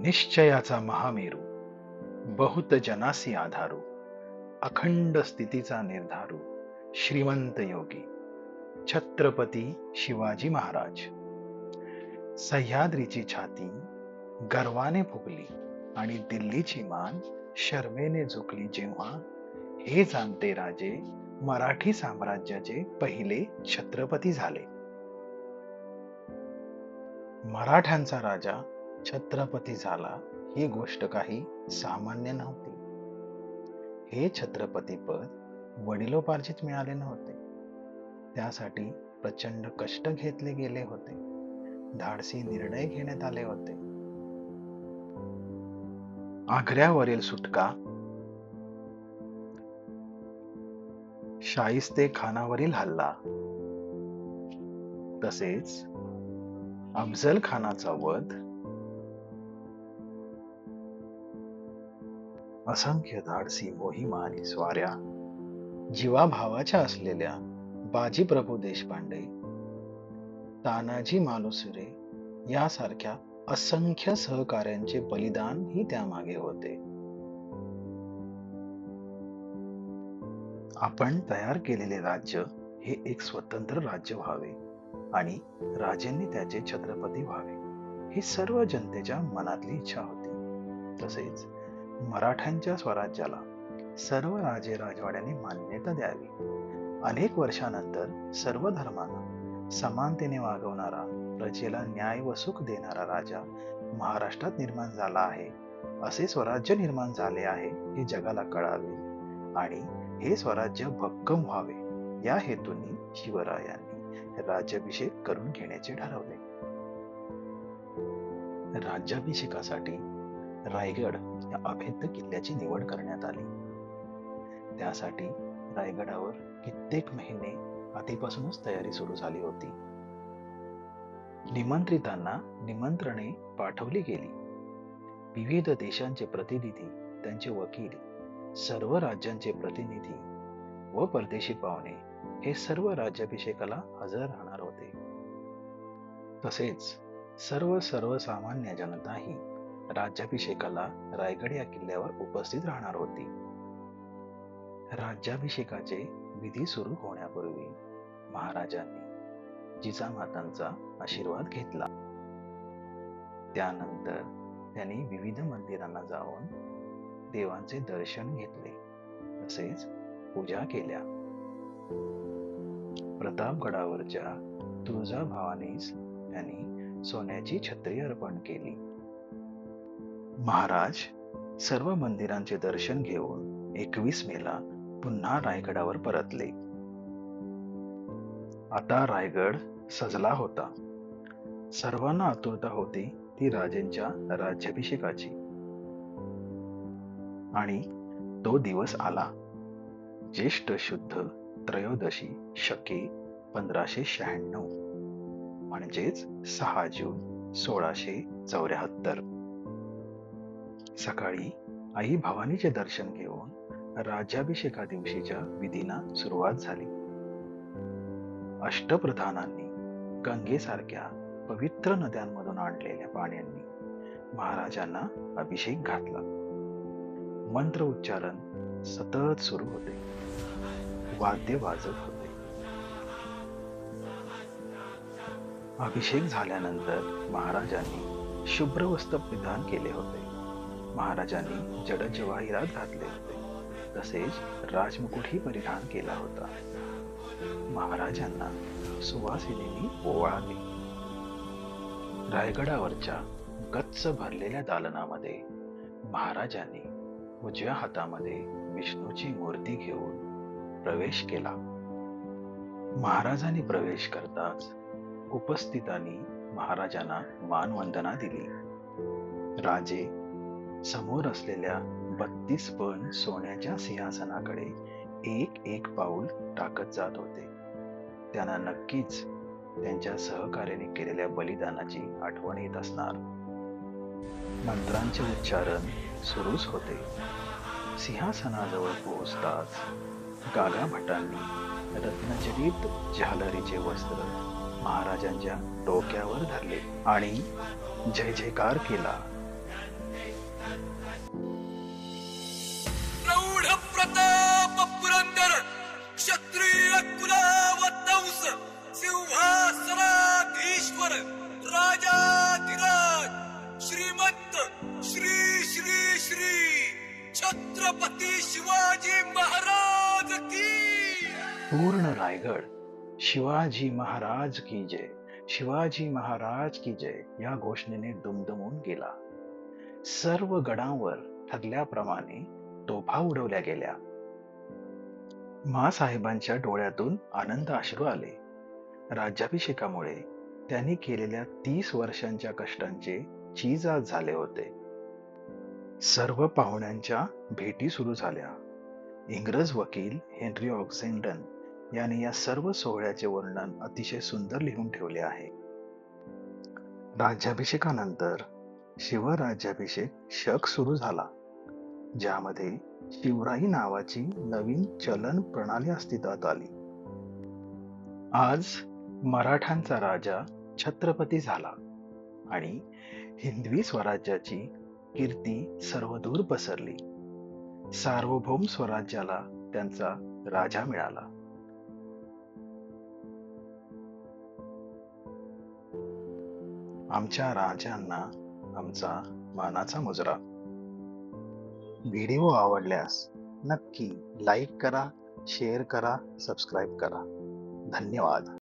निश्चयाचा महामेरू, बहुत जनासी आधारू, अखंड स्थितीचा निर्धारू, श्रीमंत योगी छत्रपती शिवाजी महाराज. सह्याद्रीची छाती गर्वाने फुगली आणि दिल्लीची मान शरमेने झुकली जेव्हा हे जाणते राजे मराठी साम्राज्याचे पहिले छत्रपती झाले. मराठ्यांचा राजा छत्रपती झाला ही गोष्ट काही सामान्य नव्हती. हे छत्रपती पद वडिलोपार्जित मिळाले नव्हते. त्यासाठी प्रचंड कष्ट घेतले गेले होते. धाडसी निर्णय घेण्यात आले होते. आग्र्यावरील सुटका, शाहिस्ते खानावरील हल्ला, तसेच अफझल खानाचा वध, असंख्य धाडसी मोहिमा आणि स्वाऱ्या, जीवाभावाच्या असलेल्या बाजीप्रभू देशपांडे, तानाजी मालुसरे यासारख्या असंख्य सहकाऱ्यांचे बलिदान ही त्यामागे होते. आपण तयार केलेले राज्य हे एक स्वतंत्र राज्य व्हावे आणि राजांनी त्याचे छत्रपती व्हावे ही सर्व जनतेच्या मनातली इच्छा होती. तसेच मराठ्यांच्या स्वराज्याला सर्व राजे राजवाड्यांनी मान्यता द्यावी. अनेक वर्षानंतर सर्व धर्मांना समानतेने वागवणारा, प्रजेला न्याय व सुख देणारा राजा महाराष्ट्रात निर्माण झाला आहे, असे स्वराज्य निर्माण झाले आहे हे जगाला कळावे आणि हे स्वराज्य भक्कम व्हावे या हेतूने शिवरायांनी राज्याभिषेक करून घेण्याचे ठरवले. राज्याभिषेकासाठी रायगड या अभेद्य किल्ल्याची निवड करण्यात आली. त्यासाठी रायगडावर कित्येक महिने आधीपासूनच तयारी सुरू झाली होती. निमंत्रितांना निमंत्रणे पाठवली गेली. विविध देशांचे प्रतिनिधी, त्यांचे वकील, सर्व राज्यांचे प्रतिनिधी व परदेशी पाहुणे हे सर्व राज्याभिषेकाला हजर राहणार होते. तसेच सर्वसामान्य जनताही राज्याभिषेकाला रायगड या किल्ल्यावर उपस्थित राहणार होती. राज्याभिषेकाचे विधी सुरू होण्यापूर्वी महाराजांनी जिजामातांचा आशीर्वाद घेतला. त्यानंतर त्यांनी विविध मंदिरांना जाऊन देवांचे दर्शन घेतले, तसेच पूजा केल्या. प्रतापगडावरच्या तुळजाभवानीस त्यांनी सोन्याची छत्री अर्पण केली. महाराज सर्व मंदिरांचे दर्शन घेऊन 21 मेला पुन्हा रायगडावर परतले. आता रायगड सजला होता. सर्वांना आतुरता होती ती राजांच्या राज्याभिषेकाची. आणि तो दिवस आला. ज्येष्ठ शुद्ध त्रयोदशी शके 1596 म्हणजेच 6 जून 1674. सकाळी आई भवानीचे दर्शन घेऊन राज्याभिषेका दिवशीच्या विधींना सुरुवात झाली. अष्टप्रधानांनी गंगेसारख्या पवित्र नद्यांमधून आणलेल्या पाण्यांनी महाराजांना अभिषेक घातला. मंत्र उच्चारण सतत सुरू होते. वाद्य वाजत होते. अभिषेक झाल्यानंतर महाराजांनी शुभ्र वस्त्र परिधान केले होते. महाराजांनी जडजवाहिरात घातले होते. तसेच राजमुकुटही परिधान केला होता. महाराजांना सुवासिनींनी ओवाळले. रायगडावरच्या गच्च भरलेल्या दालनामध्ये महाराजांनी उजव्या हातामध्ये विष्णूची मूर्ती घेऊन प्रवेश केला. महाराजांनी प्रवेश करताच उपस्थितांनी महाराजांना मानवंदना दिली. राजे समोर असलेल्या 32 पन सोन्याच्या सिंहासनाकडे एक एक पाऊल टाकत जात होते. त्यांना नक्कीच त्यांच्या सहकार्याने केलेल्या बलिदानाची आठवण येत असणार. मंत्रांचे उच्चारण सुरूच होते. सिंहासनाजवळ पोहोचताच गागा भटांनी रत्नजडित झालरीचे वस्त्र महाराजांच्या डोक्यावर धरले आणि जय जयकार केला. प्रौढ प्रताप पुरंदर क्षत्रिय कुलावतंस सिंहासनाधीश्वर राजाधिराज श्रीमंत श्री श्री श्री छत्रपती शिवाजी महाराज की पूर्ण रायगड शिवाजी महाराज की जय, शिवाजी महाराज की जय या घोषणेने दुमदुमून गेला. सर्व गडांवर ठरल्याप्रमाणे तोफा उडवल्या गेल्या. माँसाहेबांच्या डोळ्यातून आनंद अश्रू आले. राज्याभिषेकामुळे त्यांनी केलेल्या 30 वर्षांच्या कष्टांचे चीज आज झाले होते. सर्व पाहुण्यांच्या भेटी सुरू झाल्या. इंग्रज वकील हेनरी ऑक्झेंडन याने या सर्व सोहळ्याचे वर्णन अतिशय सुंदर लिहून ठेवले आहे. राज्याभिषेकानंतर शिवराज्याभिषेक शक सुरू झाला, ज्यामध्ये शिवराई नावाची नवीन चलन प्रणाली अस्तित्वात आली. आज मराठांचा राजा छत्रपती झाला आणि हिंदवी स्वराज्याची कीर्ती सर्वदूर पसरली. सार्वभौम स्वराज्याला त्यांचा राजा मिळाला. आमच्या राजांना आमचा मानाचा मुजरा. व्हिडिओ आवडल्यास नक्की लाईक करा, शेअर करा, सबस्क्राईब करा. धन्यवाद.